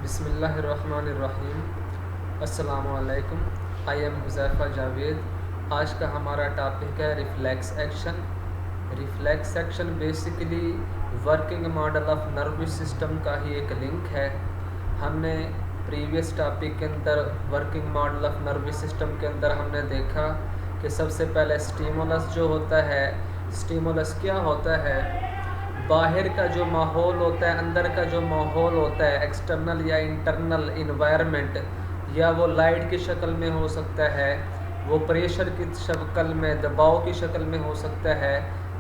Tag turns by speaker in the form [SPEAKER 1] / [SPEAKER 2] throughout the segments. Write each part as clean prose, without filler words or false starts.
[SPEAKER 1] बिस्मिल्लाहिर्रहमानिर्रहीम। अस्सलामुअलैकुम। I am Huzaifa Javed. आज का हमारा टॉपिक है reflex action. Reflex action basically working model of nervous system का ही एक लिंक है। हमने प्रीवियस टॉपिक के अंदर working model of nervous system के अंदर हमने देखा कि सबसे पहले स्टिमुलस जो होता है, स्टिमुलस क्या होता है, बाहर का जो माहौल होता है, अंदर का जो माहौल होता है, एक्सटर्नल या इंटरनल इन्वायरमेंट, या वो लाइट की शक्ल में हो सकता है, वो प्रेशर की शक्ल में, दबाव की शक्ल में हो सकता है,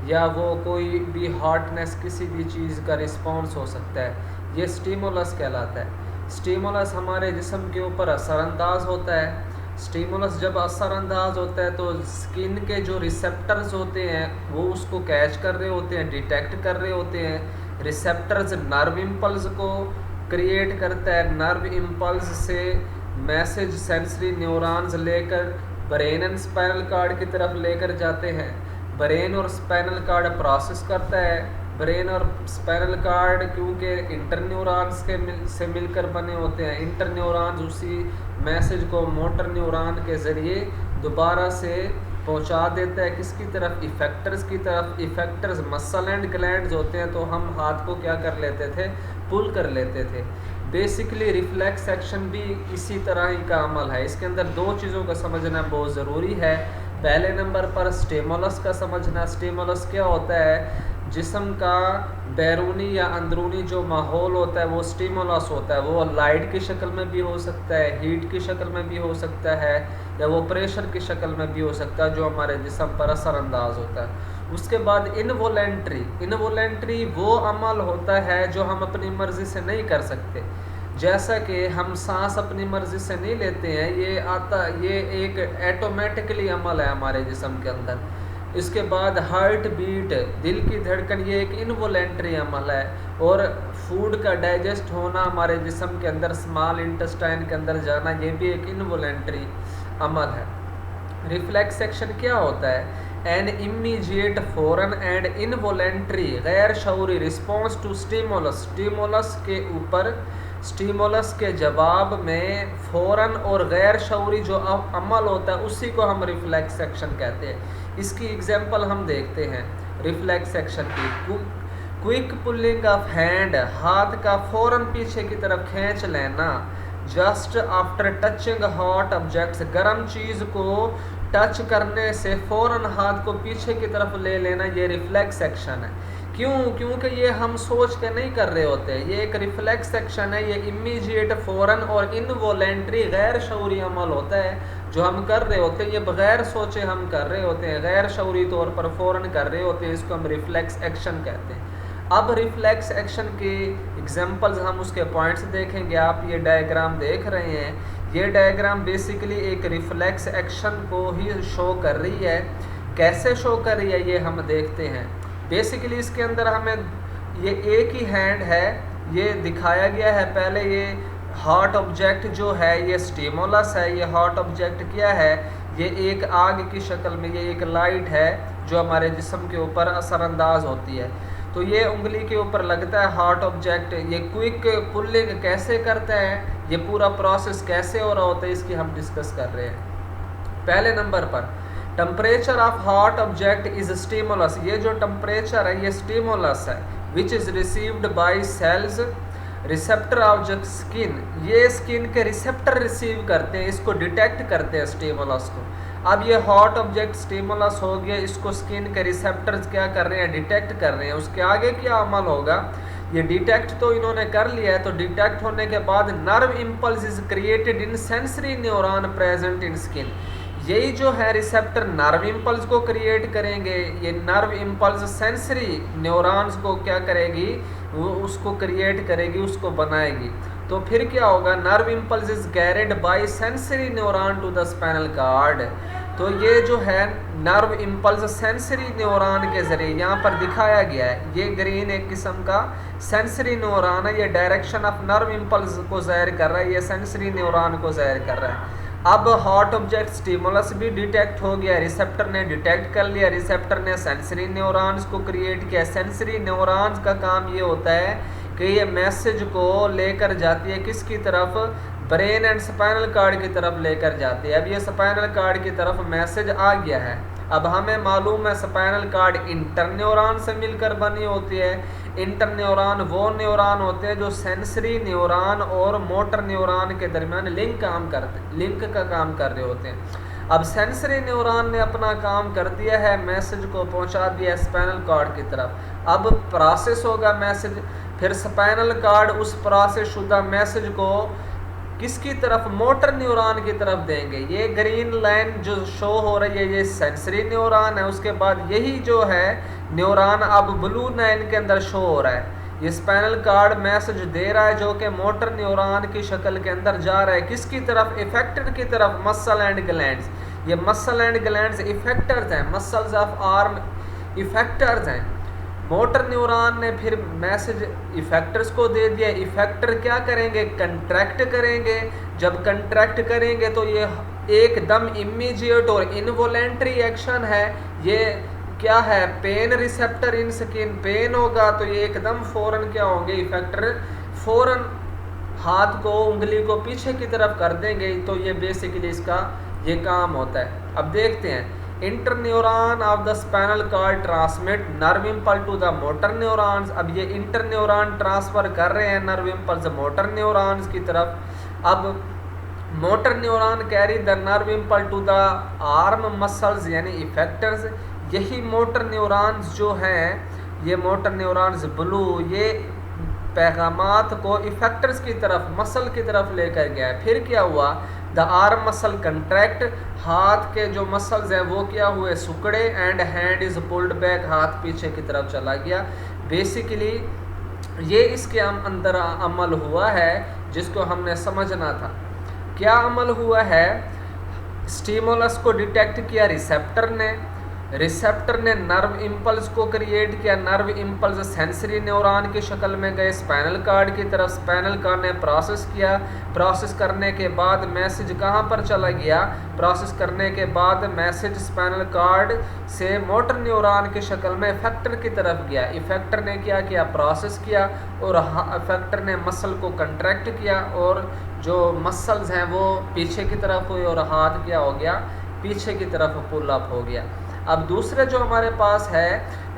[SPEAKER 1] या वो कोई भी हॉटनेस किसी भी चीज़ का रिस्पॉन्स हो सकता है। ये स्टिमुलस कहलाता है। स्टिमुलस हमारे जिस्म के ऊपर असरअंदाज होता है। स्टिमुलस जब असरअंदाज होता है तो स्किन के जो रिसेप्टर्स होते हैं वो उसको कैच कर रहे होते हैं, डिटेक्ट कर रहे होते हैं। रिसेप्टर्स नर्व इम्पल्स को क्रिएट करता है। नर्व इम्पल्स से मैसेज सेंसरी न्यूरॉन्स लेकर ब्रेन एंड स्पाइनल कॉर्ड की तरफ लेकर जाते हैं। ब्रेन और स्पाइनल कॉर्ड प्रोसेस करता है। ब्रेन और स्पाइनल कॉर्ड क्योंकि इंटर न्यूरॉन्स से मिलकर बने होते हैं, इंटर न्यूरॉन्स उसी मैसेज को मोटर न्यूरॉन के ज़रिए दोबारा से पहुंचा देता है किसकी तरफ, इफेक्टर्स की तरफ। इफेक्टर्स मसल एंड ग्लैंड्स होते हैं, तो हम हाथ को क्या कर लेते थे, पुल कर लेते थे। बेसिकली रिफ्लेक्स एक्शन भी इसी तरह ही का अमल है। इसके अंदर दो चीज़ों का समझना बहुत ज़रूरी है। पहले नंबर पर स्टिमुलस का समझना। स्टिमुलस क्या होता है, जिस्म का बैरूनी या अंदरूनी जो माहौल होता है वो स्टिमुलस होता है। वो लाइट की शक्ल में भी हो सकता है, हीट की शक्ल में भी हो सकता है, या वो प्रेशर की शक्ल में भी हो सकता है जो हमारे जिस्म पर असरअंदाज होता है। उसके बाद इनवोलेंट्री। इनवोलेंट्री वो अमल होता है जो हम अपनी मर्ज़ी से नहीं कर सकते। जैसा कि हम सांस अपनी मर्ज़ी से नहीं लेते हैं, ये एक ऐटोमेटिकली अमल है हमारे जिस्म के अंदर। इसके बाद हार्ट बीट, दिल की धड़कन, ये एक इनवोलेंट्री अमल है। और फूड का डाइजेस्ट होना, हमारे जिस्म के अंदर स्मॉल इंटेस्टाइन के अंदर जाना, ये भी एक इनवोलेंट्री अमल है। रिफ्लेक्स एक्शन क्या होता है, एन इमीजिएट फॉरन एंड इनवोलेंट्री गैर शऊरी रिस्पॉन्स टू स्टिमुलस। स्टिमुलस के ऊपर, स्टिमुलस के जवाब में फ़ौरन और गैर शऊरी जो अमल होता है उसी को हम रिफ्लेक्स एक्शन कहते हैं। इसकी एग्जांपल हम देखते हैं रिफ्लेक्स एक्शन की। क्विक पुलिंग ऑफ हैंड, हाथ का फ़ौरन पीछे की तरफ खींच लेना। Just after touching hot objects, गर्म चीज़ को टच करने से फ़ौरन हाथ को पीछे की तरफ ले लेना, ये रिफ्लेक्स एक्शन है। क्योंकि ये हम सोच के नहीं कर रहे होते, ये एक रिफ्लेक्स एक्शन है। ये इमीडिएट, फ़ौरन और इनवोलेंट्री गैर शऊरी अमल होता है जो हम कर रहे होते हैं। ये बगैर सोचे हम कर रहे होते हैं, गैर शऊरी तौर पर फ़ौरन कर रहे होते हैं। इसको हम रिफ्लेक्स एक्शन कहते हैं। अब रिफ्लेक्स एक्शन के एग्जांपल्स, हम उसके पॉइंट्स देखेंगे। आप ये डायग्राम देख रहे हैं, ये डायग्राम बेसिकली एक रिफ्लेक्स एक्शन को ही शो कर रही है। कैसे शो कर रही है ये हम देखते हैं। बेसिकली इसके अंदर हमें ये एक ही हैंड है, ये दिखाया गया है। पहले ये हॉट ऑब्जेक्ट जो है ये स्टिमुलस है। ये हॉट ऑब्जेक्ट क्या है, ये एक आग की शक्ल में, ये एक लाइट है जो हमारे जिस्म के ऊपर असरअंदाज होती है। तो ये उंगली के ऊपर लगता है हॉट ऑब्जेक्ट। ये क्विक पुलिंग कैसे करता है, ये पूरा प्रोसेस कैसे हो रहा होता है, इसकी हम डिस्कस कर रहे हैं। पहले नंबर पर temperature of hot object is stimulus. ये जो टेम्परेचर है ये स्टिमुलस है, which is received by cells receptor of the skin. ये स्किन के रिसेप्टर रिसीव करते हैं, इसको डिटेक्ट करते हैं स्टिमुलस को। अब ये हॉट ऑब्जेक्ट स्टिमुलस हो गया, इसको स्किन के रिसेप्टर्स क्या कर रहे हैं, डिटेक्ट कर रहे हैं। उसके आगे क्या अमल होगा, ये डिटेक्ट तो इन्होंने कर लिया है। तो डिटेक्ट होने के बाद nerve impulse is created in sensory neuron present in skin. यही जो है रिसेप्टर नर्व इम्पल्स को क्रिएट करेंगे। ये नर्व इम्पल्स सेंसरी न्यूरॉन्स को क्या करेगी, वो उसको क्रिएट करेगी, उसको बनाएगी। तो फिर क्या होगा, nerve impulse is carried by sensory neuron to the spinal cord. तो ये जो है नर्व इम्पल्स सेंसरी न्यूरॉन के ज़रिए यहाँ पर दिखाया गया है। ये ग्रीन एक किस्म का सेंसरी न्यूरॉन है, ये डायरेक्शन ऑफ नर्व इम्पल्स को ज़ाहिर कर रहा है, ये सेंसरी न्यूरॉन को ज़ाहिर कर रहा है। अब हॉट ऑब्जेक्ट स्टिमुलस भी डिटेक्ट हो गया, रिसेप्टर ने डिटेक्ट कर लिया, रिसेप्टर ने सेंसरी न्यूरॉन्स को क्रिएट किया। सेंसरी न्यूरॉन्स का काम ये होता है कि ये मैसेज को लेकर जाती है किसकी तरफ, ब्रेन एंड स्पाइनल कार्ड की तरफ लेकर जाती है। अब ये स्पाइनल कार्ड की तरफ मैसेज आ गया है। अब हमें मालूम है स्पाइनल कार्ड इंटरन्यूरॉन से मिलकर बनी होती है। इंटरन्यूरॉन वो न्यूरॉन होते हैं जो सेंसरी न्यूरॉन और मोटर न्यूरॉन के दरमियान लिंक का काम कर रहे होते हैं। अब सेंसरी न्यूरॉन ने अपना काम कर दिया है, मैसेज को पहुंचा दिया स्पाइनल कार्ड की तरफ। अब प्रोसेस होगा मैसेज, फिर स्पाइनल कार्ड उस प्रोसेस शुदा मैसेज को किसकी तरफ, मोटर न्यूरॉन की तरफ देंगे। ये ग्रीन लाइन जो शो हो रही है ये सेंसरी न्यूरॉन है। उसके बाद यही जो है न्यूरॉन अब ब्लू लाइन के अंदर शो हो रहा है। ये स्पाइनल कार्ड मैसेज दे रहा है जो कि मोटर न्यूरॉन की शक्ल के अंदर जा रहा है किसकी तरफ, इफेक्टर की तरफ, मसल एंड ग्लैंड्स। ये मसल एंड ग्लैंड्स इफेक्टर्स हैं, मसल्स ऑफ आर्म इफेक्टर्स हैं। मोटर न्यूरॉन ने फिर मैसेज इफेक्टर्स को दे दिया। इफेक्टर क्या करेंगे, कंट्रैक्ट करेंगे। जब कंट्रैक्ट करेंगे तो ये एकदम इमीडिएट और इनवॉलेंट्री एक्शन है। ये क्या है, pain receptor in skin, pain होगा तो ये एकदम फौरन क्या होंगे, इफेक्टर फौरन हाथ को, उंगली को पीछे की तरफ कर देंगे। तो ये बेसिकली इसका ये काम होता है। अब देखते हैं, interneuron of the spinal cord transmit nerve impulse to the motor neurons. अब ये इंटरन्यूरॉन ट्रांसफर कर रहे हैं नर्व इम्पल्स मोटर न्यूरॉन्स की तरफ। अब motor neuron carry the nerve impulse to the arm muscles यानी इफेक्टर्स। यही मोटर न्यूरॉन्स जो हैं, ये मोटर न्यूरॉन्स ब्लू, ये पैगामात को इफेक्टर्स की तरफ, मसल की तरफ लेकर गया है। फिर क्या हुआ, द आर्म मसल कंट्रैक्ट, हाथ के जो मसल्स हैं वो क्या हुए, सुकड़े, and hand is pulled back, हाथ पीछे की तरफ चला गया। बेसिकली ये इसके अंदर अमल हुआ है जिसको हमने समझना था। क्या अमल हुआ है, स्टिमुलस को डिटेक्ट किया रिसेप्टर ने नर्व इम्पल्स को क्रिएट किया। नर्व इम्पल्स सेंसरी न्यूरॉन की शक्ल में गए स्पाइनल कार्ड की तरफ। स्पाइनल कार्ड ने प्रोसेस किया। प्रोसेस करने के बाद मैसेज कहाँ पर चला गया, प्रोसेस करने के बाद मैसेज स्पाइनल कार्ड से मोटर न्यूरॉन की शक्ल में इफेक्टर की तरफ गया। इफेक्टर ने क्या किया, प्रोसेस किया, और इफेक्टर ने मसल को कंट्रैक्ट किया और जो मसल्स हैं वो पीछे की तरफ हुए और हाथ क्या हो गया, पीछे की तरफ पुल अप हो गया। अब दूसरे जो हमारे पास है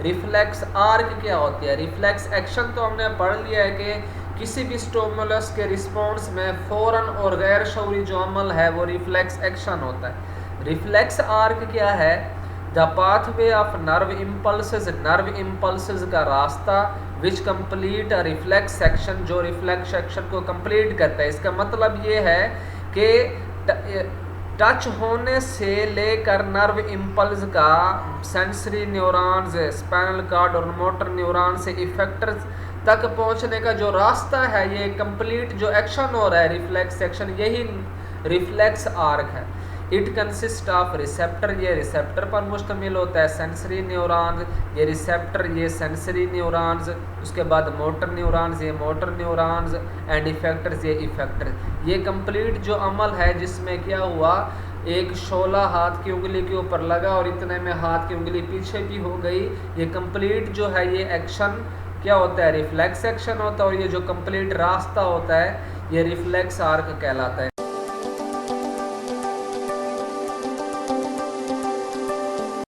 [SPEAKER 1] रिफ्लेक्स आर्क क्या होती है। रिफ्लेक्स एक्शन तो हमने पढ़ लिया है कि किसी भी स्टिमुलस के रिस्पॉन्स में फ़ौरन और गैर शऊरी जो अमल है वो रिफ्लेक्स एक्शन होता है। रिफ्लेक्स आर्क क्या है, the pathway of nerve impulses का रास्ता which complete a reflex action, जो रिफ्लेक्स एक्शन को कंप्लीट करता है। इसका मतलब ये है कि टच होने से लेकर नर्व इम्पल्स का सेंसरी न्यूरॉन्स, स्पाइनल कार्ड और मोटर न्यूरॉन से इफेक्टर तक पहुंचने का जो रास्ता है, ये कंप्लीट जो एक्शन हो रहा है रिफ्लेक्स एक्शन, यही रिफ्लेक्स आर्क है। इट कंसिस्ट ऑफ रिसेप्टर, ये रिसेप्टर पर मुश्तमिल होता है, सेंसरी न्यूरॉन्स, ये रिसेप्टर, ये सेंसरी न्यूरॉन्स, उसके बाद मोटर न्यूरॉन्स, ये मोटर न्यूरॉन्स, एंड इफेक्टर्स, ये इफेक्टर। ये कंप्लीट जो अमल है जिसमें क्या हुआ, एक शोला हाथ की उंगली के ऊपर लगा और इतने में हाथ की उंगली पीछे भी हो गई। ये कंप्लीट जो है ये एक्शन क्या होता है, रिफ्लेक्स एक्शन होता है। और ये जो कंप्लीट रास्ता होता है ये रिफ्लेक्स आर्क कहलाता है।